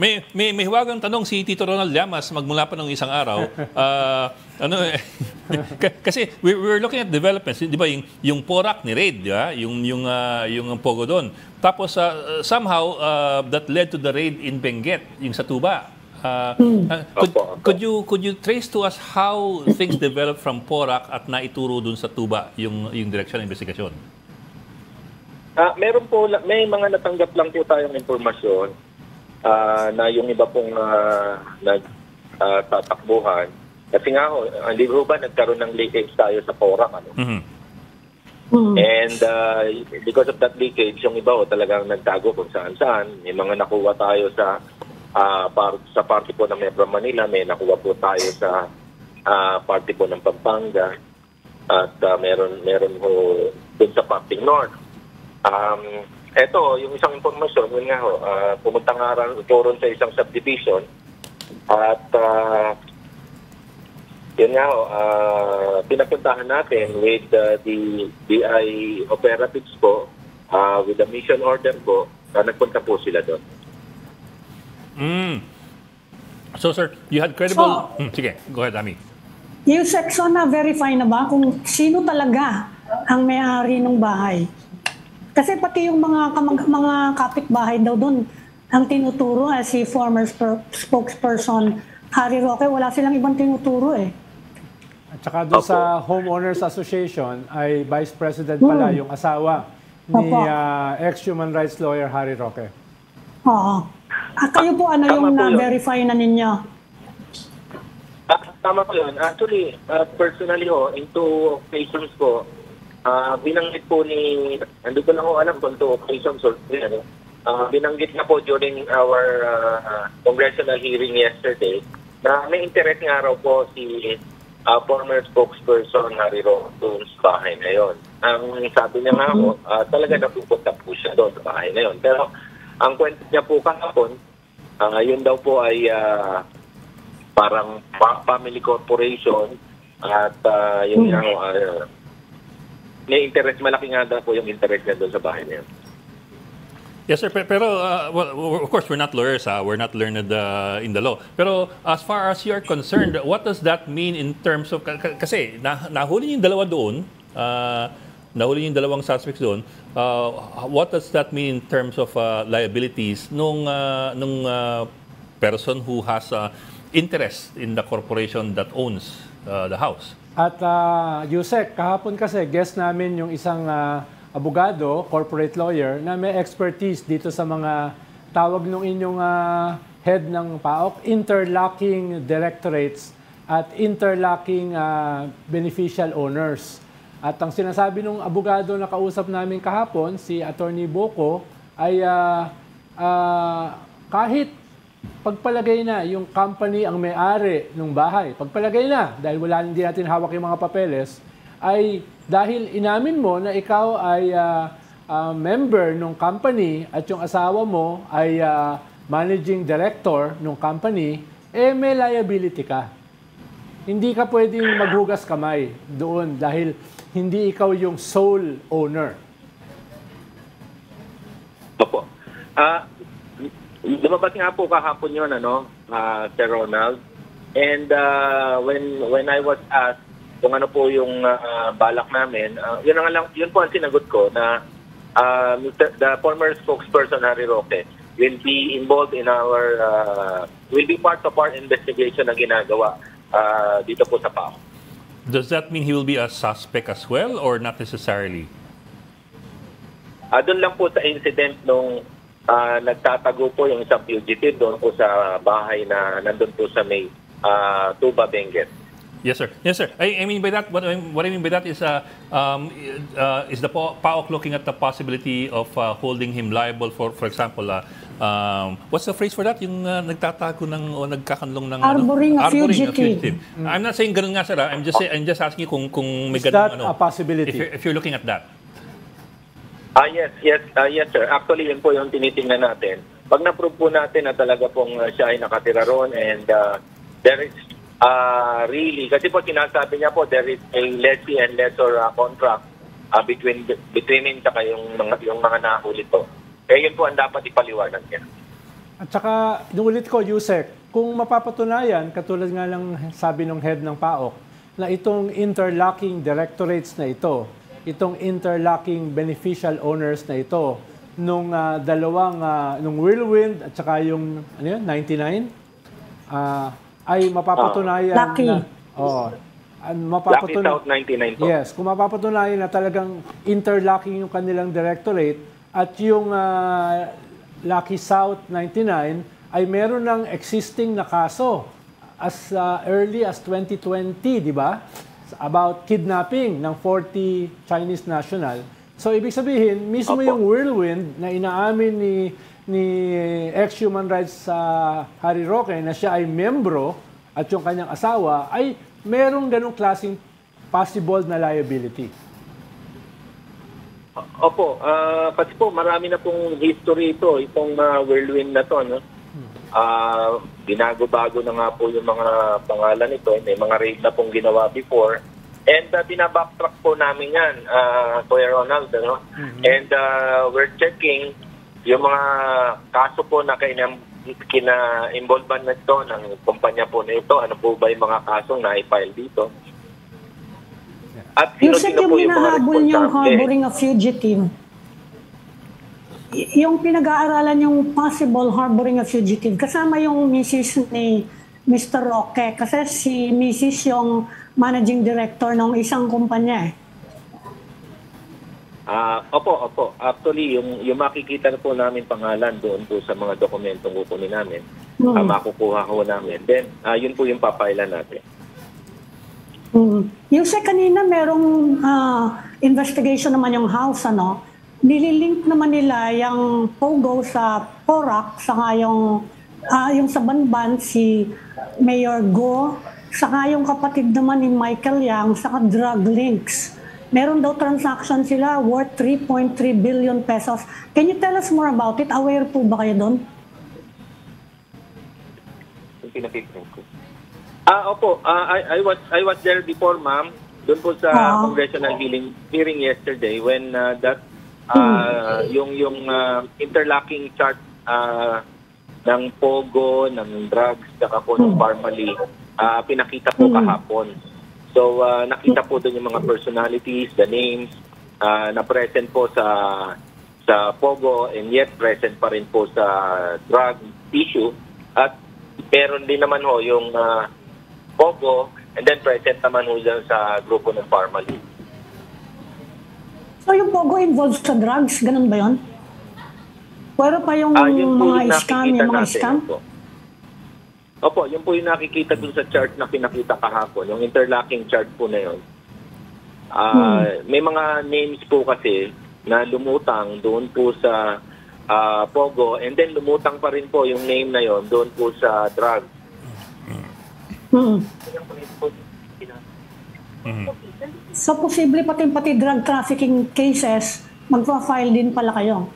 May hiwagang tanong si Tito Ronald Llamas magmula pa ng isang araw. Kasi we're looking at developments, di ba? Yung Porac ni Raid, di ba? Yung Pogo doon. Tapos somehow that led to the raid in Benguet, yung sa Tuba. Could you trace to us how things developed from Porac at naituro doon sa Tuba yung direksyon ng investigasyon? Meron po, may mga natanggap lang po tayong impormasyon na yung iba pong nagtatakbuhan. Kasi nga ho, hindi ho ba nagkaroon ng leakage tayo sa Porac, ano? And because of that leakage, yung iba ho talagang nagtago kung saan-saan. May mga nakuha tayo sa party po ng Metro Manila, may nakuha po tayo sa party po ng Pampanga, at meron ho dun sa party North. Ito, yung isang impormasyon, yun nga ho, pumunta nga ron sa isang subdivision at yun nga ho, pinapuntahan natin with the DI operatives po, with the mission order po, nagpunta po sila doon. So sir, you had credible... sige, go ahead, Ami. Yung section na verify na ba kung sino talaga ang may-ari ng bahay? Kasi pati yung mga kapitbahay daw doon, ang tinuturo si former spokesperson Harry Roque, wala silang ibang tinuturo eh. At saka doon sa Homeowners Association ay Vice President pala yung asawa ni ex-human rights lawyer Harry Roque. Oo. Kayo po ano yung na-verify na ninyo? Tama po yun. Actually, personally ho, in two occasions po, binanggit po ni, hindi ko lang ho alam kung two occasions or binanggit na po during our congressional hearing yesterday na may interest nga raw po si former spokesperson Harry Roque doon sa bahay na yun. Ang sabi niya nga ho, talaga napupunta po siya doon sa bahay na yun. Pero ang kwento niya po kahapon, yun daw po ay parang family corporation at yung may interest, malaki nga daw po yung interest niya doon sa bahay niya. Yes, sir. Pero, well, of course, we're not lawyers. We're not learned in the law. Pero as far as you're concerned, what does that mean in terms of... Kasi nahuli yung dalawa doon, nahuli yung dalawang suspects doon. What does that mean in terms of liabilities nung person who has interest in the corporation that owns the house? At Yusek, kahapon kasi guest namin yung isang abogado, corporate lawyer, na may expertise dito sa mga tawag nung inyong head ng PAOK, interlocking directorates at interlocking beneficial owners. At ang sinasabi nung abogado na kausap namin kahapon, si Attorney Boco, ay kahit pagpalagay na yung company ang may-ari ng bahay, pagpalagay na, dahil hindi natin hawak yung mga papeles, ay dahil inamin mo na ikaw ay member ng company at yung asawa mo ay managing director ng company, may liability ka. Hindi ka pwedeng maghugas kamay doon dahil hindi ikaw yung sole owner. Opo. Lumabas nga po kahapon yun, Sir Ronald. And when I was asked kung ano po yung balak namin, yun po ang sinagot ko na the former spokesperson Harry Roque will be involved in will be part of our investigation na ginagawa dito po sa PAO. Does that mean he will be a suspect as well or not necessarily? Doon lang po sa incident nung nagtatago po yung isang fugitive doon po sa bahay na nandun po sa may Tuba, Benguet. Yes, sir. Yes, sir. I mean by that, what I mean by that is the PAOK looking at the possibility of holding him liable for example, what's the phrase for that? Yung nagtatago o nagkakanlong ng harboring a fugitive. I'm not saying ganun nga, sir. I'm just asking kung may Is ganun that a possibility? If you're looking at that. Yes, sir. Actually, yun po yung tinitingnan natin. Pag na-prove po natin na talaga pong siya ay nakatira ron and there is really, kasi po sinasabi niya po there is a lessee and lessor contract between him at yung mga nahuli po. Kaya yun po ang dapat ipaliwanag niya. At saka, inulit ko, Yusek, kung mapapatunayan, katulad nga lang sabi ng head ng PAOK, na itong interlocking directorates na ito, itong interlocking beneficial owners na ito, nung nung Whirlwind at saka yung 99, ay mapapatunayan Lucky. na... Lucky South 99 po. Yes, kung mapapatunayan na talagang interlocking yung kanilang directorate at yung Lucky South 99 ay meron ng existing na kaso as early as 2020, di ba? About kidnapping ng 40 Chinese national. So, ibig sabihin, mismo Opo. yung Whirlwind na inaamin ni ex-human rights Harry Roque na siya ay membro at yung kanyang asawa ay merong ganong klaseng possible na liability. Opo, kasi po marami na pong history ito, itong Whirlwind na to, no? Binago-bago na nga po yung mga pangalan nito, may mga raid na pong ginawa before. And binabacktrack po namin yan, Kuya Ronald, no? And we're checking yung mga kaso po na kina-involvean na ito ng kumpanya po na ito, ano po ba yung mga kasong na-file dito. At Yusek, sino-sino yung po yung mga hinahabol niyang responsable. harboring a fugitive, yung pinag-aaralan yung possible harboring a fugitive, kasama yung misis ni Mr. Roque, kasi si misis yung managing director ng isang kumpanya eh. Opo. Actually, yung makikita na po namin pangalan doon po sa mga dokumentong kukunin namin, makukuha ko namin. Then, yun po yung papailan natin. Yung sa kanina, merong investigation naman yung house, ano? Nililink naman nila yung Pogo sa Porac, saka yung sa Banban, si Mayor Go, saka yung kapatid naman ni Michael Yang, saka drug links. Meron daw transaction sila worth 3.3 billion pesos. Can you tell us more about it? Aware po ba kayo doon? Yung pinapipin ko. Opo. I was there before, ma'am. Doon po sa congressional hearing yesterday when yung interlocking chart ng Pogo, ng drugs, saka po ng Parmalee, pinakita po kahapon. So, nakita po doon yung mga personalities, the names, na present po sa Pogo and yet present pa rin po sa drug issue. At meron din naman ho yung Pogo and then present naman ho dyan sa grupo ng Parmalee. So yung Pogo involved sa drugs, ganun ba yun? Pero pa yung Yun po yung mga scam, nakikita yung mga natin, scam? Opo, yun po yung nakikita dun sa chart na pinakita kahapon, yung interlocking chart po na yun. May mga names po kasi na lumutang doon po sa Pogo and then lumutang pa rin po yung name na yon doon po sa drug. So posible pati drug trafficking cases, magpa-file din pala kayo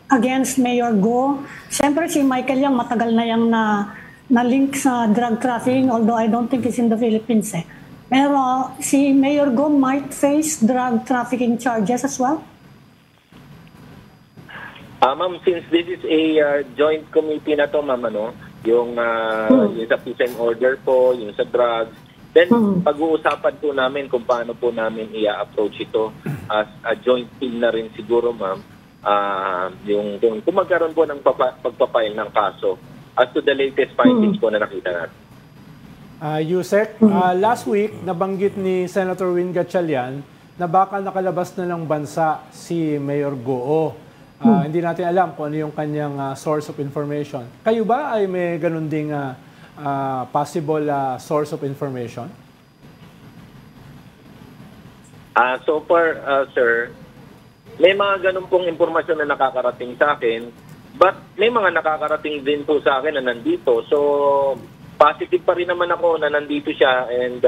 against Mayor Go. Siyempre si Michael Yang matagal na yang na link sa drug trafficking, although I don't think he's in the Philippines eh. Pero si Mayor Go might face drug trafficking charges as well? Ma'am, since this is a joint committee na to, ma'am, yung sa peace and order po, yung sa drugs, then pag-uusapan po namin kung paano po namin i-approach ito as a joint team na rin siguro, ma'am, yung kung magkaroon po ng pagpapile ng kaso as to the latest findings po na nakita natin. Yusek, last week, nabanggit ni Senator Win Gatchalian na baka nakalabas na ng bansa si Mayor Goo. Hindi natin alam kung ano yung kanyang source of information. Kayo ba ay may ganun ding possible source of information? So far, sir, may mga ganun pong informasyon na nakakarating sa akin, but may mga nakakarating din po sa akin na nandito. So, positive pa rin naman ako na nandito siya and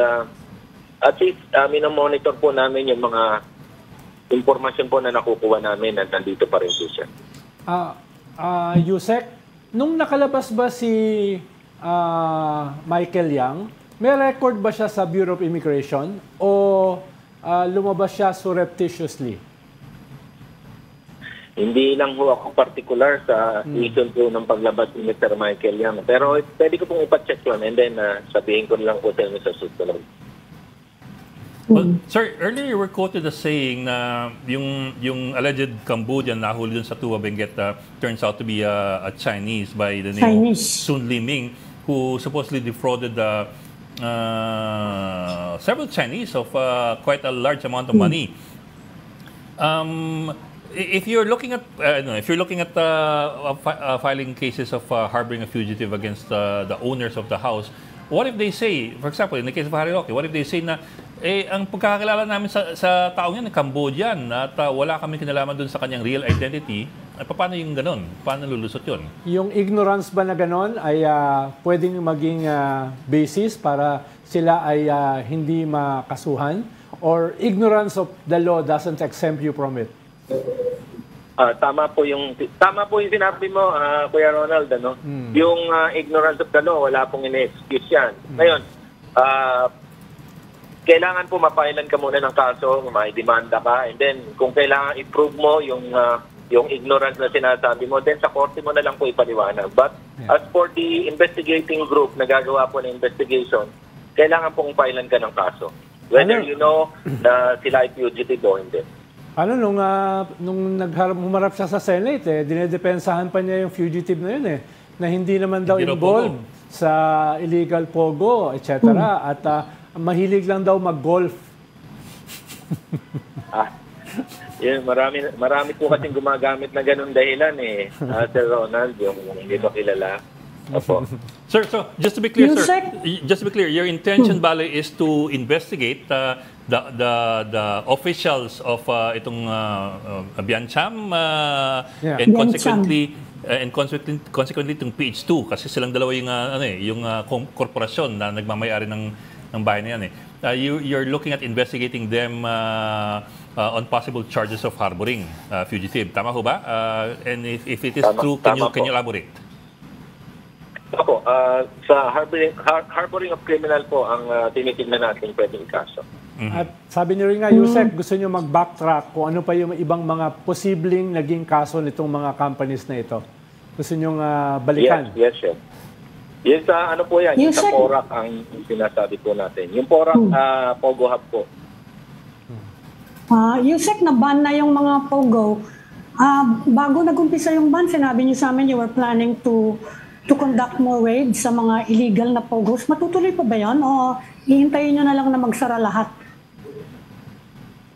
at least minomonitor po namin yung mga informasyon po na nakukuha namin na nandito pa rin po siya. Yusek, nung nakalabas ba si Michael Yang, may record ba siya sa Bureau of Immigration o lumabas siya surreptitiously? Hindi lang ho ako particular sa reason po ng paglabas ni Mr. Michael Yang. Pero pwede ko pong ipacheck yun and then sabihin ko lang po sa inyo sa susunod. Well, sir, earlier you were quoted as saying na yung alleged Cambodian nahuli dun sa Tua Benguet turns out to be a Chinese by the name of Sun Liming, who supposedly defrauded several Chinese of quite a large amount of money. If you're looking at filing cases of harboring a fugitive against the owners of the house, what if they say, for example, in the case of Harry Roque, what if they say na ang pagkakakilala namin sa taong yan, Cambodian, at wala kami kinalaman dun sa kanyang real identity, paano yung ganon? Paano lulusot yun? Yung ignorance ba na ganon ay pwedeng maging basis para sila ay hindi makasuhan? Or ignorance of the law doesn't exempt you from it? Tama po yung sinabi mo, Kuya Ronald, ano? Yung ignorance of the law, wala pong ine-excuse yan. Ngayon, kailangan po mapailan ka muna ng kaso, may demanda ka, and then kung kailangan i-prove mo yung ignorance na sinasabi mo, then sa korte mo na lang po ipaliwanag. But as for the investigating group na gagawa po ng investigation, kailangan pong pailan ka ng kaso. Whether you know na sila ay fugitive o hindi. Nung humarap siya sa Senate, dinedepensahan pa niya yung fugitive na yun na hindi naman daw involved sa illegal pogo, etc. At mahilig lang daw mag-golf. Yun, marami po kasing gumagamit na ganun dahilan Sir Ronald, yung hindi ko kilala. Opo. Sir, so just to be clear, your intention, Bale, is to investigate the officials of itong Biancham and consequently itong PH2 kasi silang dalawa yung korporasyon na nagmamay-ari ng bahay na yan you're looking at investigating them on possible charges of harboring fugitive. Tama ho ba? And if it is true, can you elaborate? Opo, sa harboring of criminal po ang tinitingnan natin pwedeng kaso. At sabi niyo rin nga, Yusek, gusto niyo mag-backtrack kung ano pa yung ibang mga posibleng naging kaso nitong mga companies na ito. Gusto niyo balikan? Yes, sir. Yes, ano po yan? Yung sa PORAC ang sinasabi po natin. Yung PORAC, Pogo Hub po. Yusek, na-ban na yung mga Pogo. Bago nag-umpisa yung ban, sinabi niyo sa amin you were planning to conduct more raids sa mga illegal na Pogos. Matutuloy pa ba yun? O hihintayin nyo na lang na magsara lahat?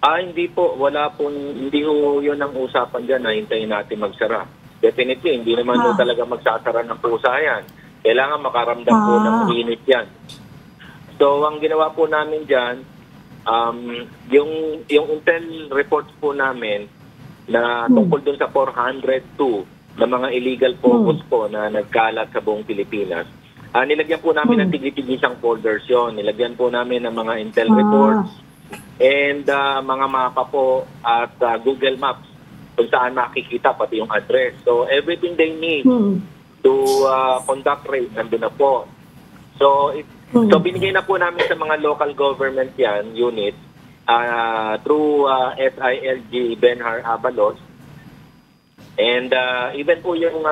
Hindi po. Hindi ho yun ang usapan dyan na hintayin natin magsara. Definitely, hindi naman ho talaga magsasara ng pusa yan. Kailangan makaramdam po ng init yan. So, ang ginawa po namin dyan, yung intel reports po namin na tungkol dun sa 402 na mga illegal Pogos po na nagkalat sa buong Pilipinas, nilagyan po namin ng tigli-tiglisang folders yon. Nilagyan po namin ng mga intel reports and mga mapa po at Google Maps kung saan makikita pati yung address. So, everything they need to conduct raid, nandun na po. So, binigay na po namin sa mga local government yan, unit, through SILG Benhar Abalos. And even po yung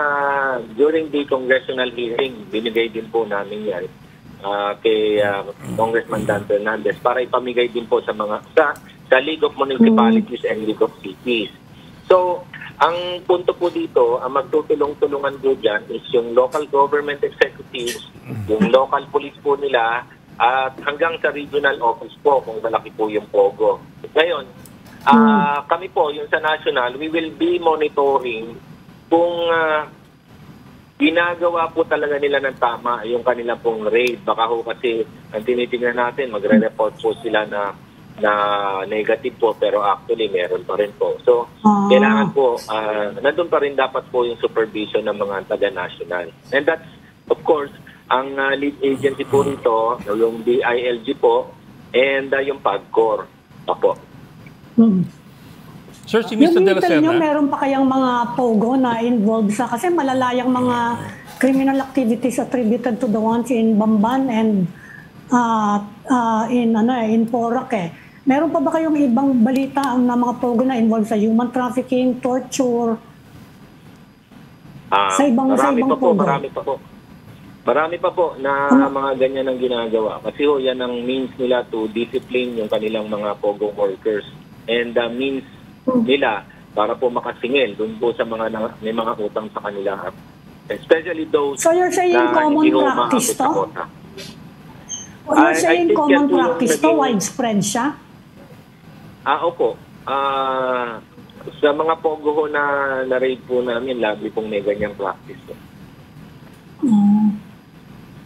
during the congressional hearing, binigay din po namin yan kay Congressman Dan Fernandez para ipamigay din po sa League of Municipalities and League of Cities. So, ang punto po dito, ang magtutulong-tulungan po dyan is yung local government executives, yung local police po nila, at hanggang sa regional office po kung malaki po yung Pogo. Ngayon, kami po, yung sa national, we will be monitoring kung ginagawa po talaga nila ng tama yung kanilang pong raid. Baka ho kasi ang tinitingnan natin, magre-report po sila na negative po pero actually meron pa rin po. So, kailangan po, nandun pa rin dapat po yung supervision ng mga taga-national. And that's, of course, ang lead agency po rito, yung DILG po, and yung PAGCOR. Opo. Sir, si Mr. De La Serna, nyo, meron pa kayang mga Pogo na involved sa, kasi malalayang mga criminal activities attributed to the ones in Bamban and in Porac Meron pa ba kayong ibang balita na mga pogo na involved sa human trafficking, torture? Sa ibang pogo? Marami pa po na mga ganyan ang ginagawa. Kasi yan ang means nila to discipline yung kanilang mga pogo workers. And the means nila para po makasingil dun po sa mga may mga utang sa kanila. Especially those so you're saying na common hindi practice umaabot sa to? kota. You're saying I think common yan po yung practice to? naging- Widespread siya? Opo. Sa mga pogo ho na na-raid po namin, lagi pong may ganyang practice.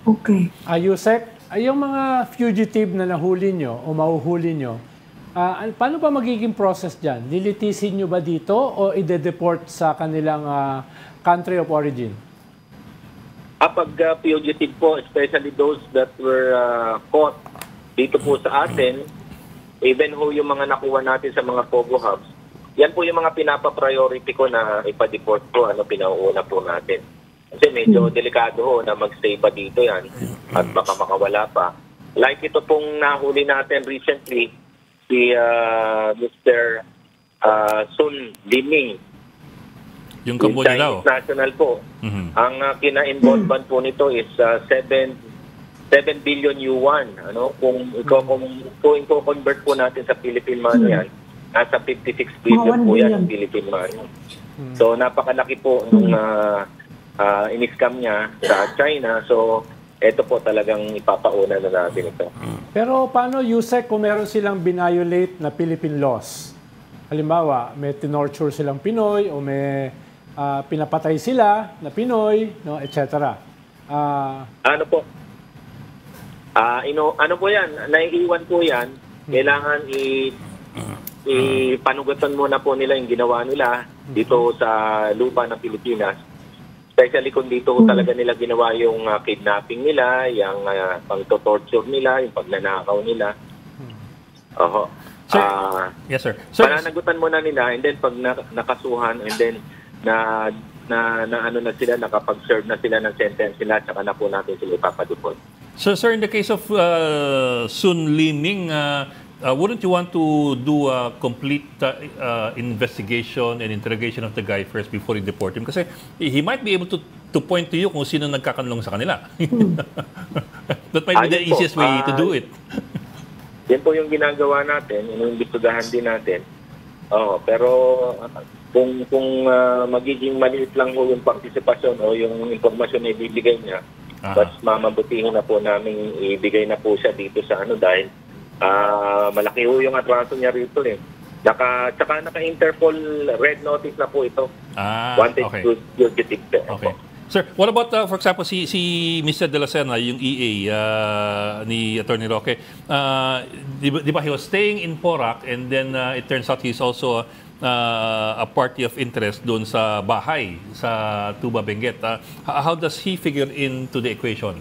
Okay. Yusek, yung mga fugitive na nahuli nyo o mahuhuli nyo, paano ba magiging process dyan? Lilitisin nyo ba dito o ide-deport sa kanilang country of origin? Pag fugitive po, especially those that were caught dito po sa atin, even ho yung mga nakuha natin sa mga pogo hubs, yan po yung mga pinapa-priority ko na ipa-deport po, pinauuna po natin. Kasi medyo delikado ho na magstay pa dito yan at baka makawala pa. Like ito pong nahuli natin recently, si Mr. Sun Liming. Yung Cambodia daw. Chinese national po. Ang kina-involveban po nito is 7 billion yuan. Kung i-convert po natin sa Philippine money yan, nasa 56 billion po yan ang Philippine money. So napakalaki po nung in-scam niya sa China. So ito po talagang ipapauna na natin ito. Pero paano, Yusek, kung meron silang binayolate na Philippine laws? Halimbawa, may tinorture silang Pinoy o may pinapatay sila na Pinoy, no, etc. Ano po? Ano po yan? Naiiwan po yan. Kailangan ipanugutan muna po nila yung ginawa nila dito sa lupa ng Pilipinas. Especially kung dito talaga nila ginawa yung kidnapping nila, yung pang-torture nila, yung pagnanakaw nila. Sir, yes, sir. Sir, Pananagutan muna nila, and then pag nakasuhan, and then sila, nakapag-serve na sila ng sentence nila, tsaka na po natin sila ipapadupon. so, sir, in the case of Sun Liming, wouldn't you want to do a complete investigation and interrogation of the guy first before you deport him? Kasi he might be able to point to you kung sino nagkakanlong sa kanila. That might be the easiest way to do it. Yan po yung ginagawa natin, inuimbestigahan din natin. Pero kung magiging maliit lang po yung partisipasyon o yung informasyon na ibibigay niya, mas mamabutihin na po namin ibigay na po siya dito sa dahil malaki ho yung atraso niya rito eh. Tsaka naka-Interpol red notice na po ito. Wanted to fugitive. Okay. Sir, what about, for example, si Mr. De La Serna, yung EA ni Attorney Roque, di ba he was staying in Porac and then it turns out he's also a party of interest doon sa bahay, sa Tuba Benguet. How does he figure into the equation?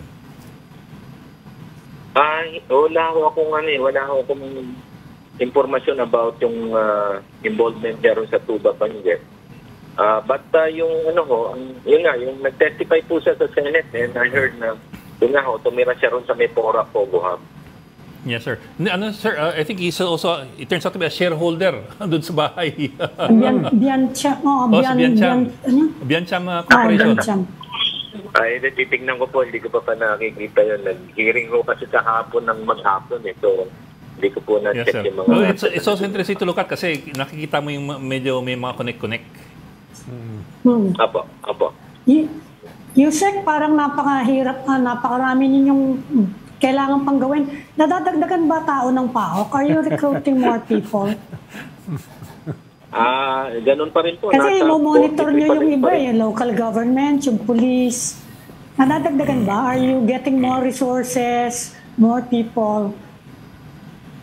Wala ho akong impormasyon about yung involvement niya ron sa Tuba Benguet. But yung yung nag-testify po siya sa Senate, and I heard na tumira siya ron sa may Porac Pogo Hub. Yes, sir. Sir, I think he's also, it turns out to be a shareholder doon sa bahay. Biancham Corporation. Titignan ko po, hindi ko pa nakikita yun. Nag-hearing ko kasi kahapon ng maghapon. So, hindi ko po na-check yung mga... It's also interesting to look at kasi nakikita mo yung medyo may mga connect-connect. Apo. Yusek, parang napakarami ninyong kailangan pang gawin. Nadadagdagan ba tao ng PAOK? Are you recruiting more people? Ganun pa rin po. Kasi monitor nyo yung iba, yung local government, yung police. Nadadagdagan ba? Are you getting more resources, more people?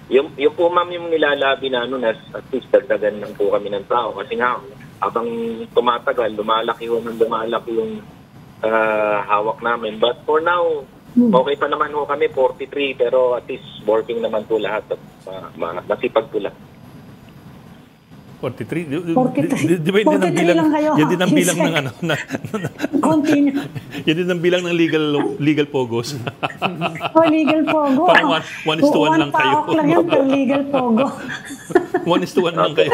Yung po ma'am yung nilalabi na at least dagdagan lang po kami ng tao. Kasi nga, habang tumatagal, lumalaki yung hawak namin. But for now, okay pa naman ho kami, 43, pero at least working naman po lahat at masipag po lahat. 43. 43. Di ba yun din ang 43 bilang, lang kayo. yan din ang bilang Yusek. ng ano, Continue. yan din ang bilang ng legal pogos. Legal pogo. Parang one is to one lang kayo. Paok lang yan, pero legal pogo. 1:1 lang kayo.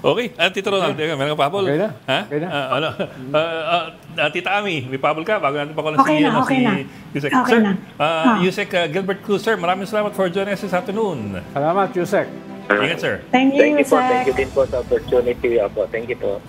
Okay, Tito Ronald, meron ka papol? Okay na. Ha? Okay na. Ano? Tita Ami, may papol ka bago natin pakulan Okay na, okay na. Yusek. Okay Sir, na. Yusek Gilbert Cruz, sir, maraming salamat for joining us this afternoon. Salamat, Yusek. Ingat, sir. Thank you, Thank you po. Sir. Thank you din po sa opportunity. Thank you po.